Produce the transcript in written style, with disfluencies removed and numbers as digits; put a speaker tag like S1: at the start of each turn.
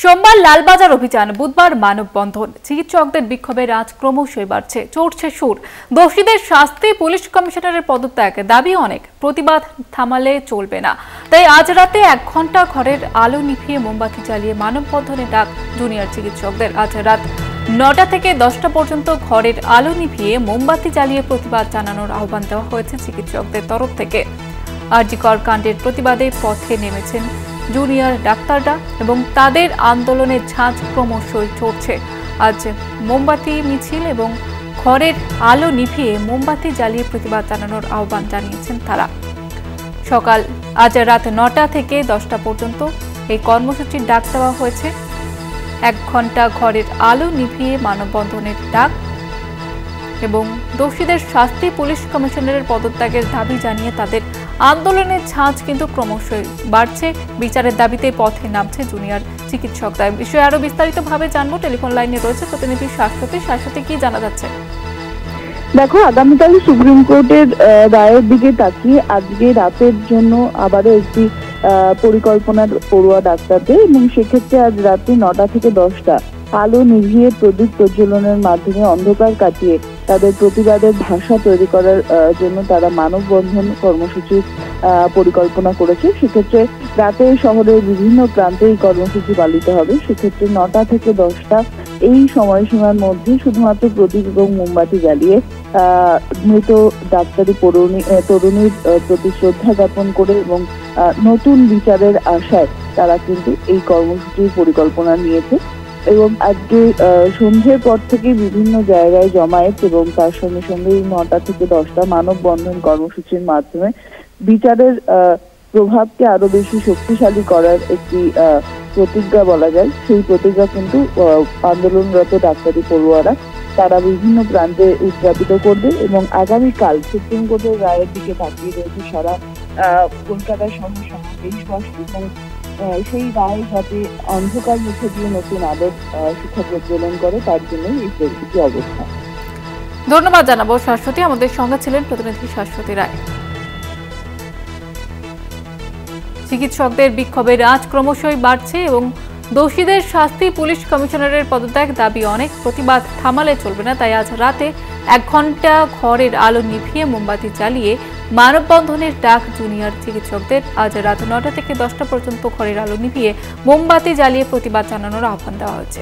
S1: সোমবার লালবাজার অভিযান, বুধবার মানববন্ধন। চিকিৎসকদের বিক্ষোভের আজ ক্রমশই বাড়ছে, চড়ছে সুর। দোষীদের শাস্তি, পুলিশ কমিশনারের পদত্যাগ, দাবি অনেক। প্রতিবাদ থামালে চলবে না। তাই আজ রাতে 1 ঘন্টা ঘরের আলো নিভিয়ে মোমবাতি জ্বালিয়ে মানববন্ধনের ডাক জুনিয়র চিকিৎসকদের। আজ রাত 9টা থেকে 10টা পর্যন্ত ঘরের আলো নিভিয়ে মোমবাতি জ্বালিয়ে প্রতিবাদ জানানোর আহ্বান দেওয়া হয়েছে চিকিৎসকদের তরফ থেকে। আরজিকর কাণ্ডের প্রতিবাদে পথে নেমেছেন জুনিয়র ডাক্তাররা এবং তাদের আন্দোলনের ঝাঁজ ক্রমশই চড়ছে। আজ মোমবাতি মিছিল এবং ঘরের আলো নিভিয়ে মোমবাতি জ্বালিয়ে প্রতিবাদ জানানোর আহ্বান জানিয়েছেন তারা। আজ রাত 9টা থেকে 10টা পর্যন্ত এই কর্মসূচির ডাক দেওয়া হয়েছে। 1 ঘন্টা ঘরের আলো নিভিয়ে মানববন্ধনের ডাক এবং দোষীদের শাস্তি, পুলিশ কমিশনারের পদত্যাগের দাবি জানিয়ে তাদের আন্দোলনের ঝাঁজ কিন্তু ক্রমশই বাড়ছে। বিচারের দাবিতে পথে নামছে জুনিয়র চিকিৎসকরা। বিষয়ে আরো বিস্তারিতভাবে জানবো, টেলিফোন লাইনে রয়েছে প্রতিনিধি শাশ্বতী। শাশ্বতী, কি জানা যাচ্ছে?
S2: দেখো, আগামীকাল সুপ্রিম কোর্টের রায়ের দিকে তাকিয়ে আজকে রাতের জন্য আবারও একটি পরিকল্পনার পড়ুয়া ডাক্তারদের, এবং সেক্ষেত্রে আজ রাতে 9টা থেকে 10টা আলো নিভিয়ে প্রদীপ প্রজ্বলনের মাধ্যমে অন্ধকার কাটিয়ে তাদের প্রতিবাদের ভাষা তৈরি করার জন্য তারা মানববন্ধন কর্মসূচির পরিকল্পনা করেছে। সেক্ষেত্রে রাতে শহরের বিভিন্ন প্রান্তে এই কর্মসূচি পালিত হবে। সেক্ষেত্রে 9টা থেকে 10টা এই সময়সীমার মধ্যে শুধুমাত্র প্রদীপ এবং মোমবাতি জ্বালিয়ে মৃত ডাক্তারি তরুণীর প্রতি শ্রদ্ধা জ্ঞাপন করে এবং নতুন বিচারের আশায় তারা কিন্তু এই কর্মসূচির পরিকল্পনা নিয়েছে। এবং আজকে সন্ধ্যের পর থেকে বিভিন্ন জায়গায় জমায়েত এবং তার সঙ্গে সঙ্গে 9টা থেকে 10টা মানববন্ধন কর্মসূচির মাধ্যমে বিচারের প্রভাবকে আরো বেশি শক্তিশালী করার একটি প্রতিজ্ঞা বলা যায়। সেই প্রতিজ্ঞা কিন্তু আন্দোলনরত ডাক্তারি পড়ুয়ারা তারা বিভিন্ন প্রান্তে উদযাপিত করবে। এবং আগামীকাল সুপ্রিম কোর্টের রায়ের দিকে তাকিয়ে রয়েছে সারা কলকাতা সহ সারা দেশবাসী, এবং সেই রায় যাতে অন্ধকার মুখে দিয়ে নতুন আলোর শিক্ষা প্রজ্বলন করে, তার জন্যই এই পরিস্থিতি অবস্থা।
S1: ধন্যবাদ জানাবো শাশ্বতী। আমাদের সঙ্গে ছিলেন প্রতিনিধি শাশ্বতী রায়। চিকিৎসকদের বিক্ষোভের আজ ক্রমশই বাড়ছে এবং দোষীদের শাস্তি, পুলিশ কমিশনারের পদত্যাগ, দাবি অনেক। প্রতিবাদ থামালে চলবে না। তাই আজ রাতে 1 ঘন্টা ঘরের আলো নিভিয়ে মোমবাতি জ্বালিয়ে মানববন্ধনের ডাক জুনিয়র চিকিৎসকদের। আজ রাত 9টা থেকে 10টা পর্যন্ত ঘরের আলো নিভিয়ে মোমবাতি জ্বালিয়ে প্রতিবাদ জানানোর আহ্বান দেওয়া হয়েছে।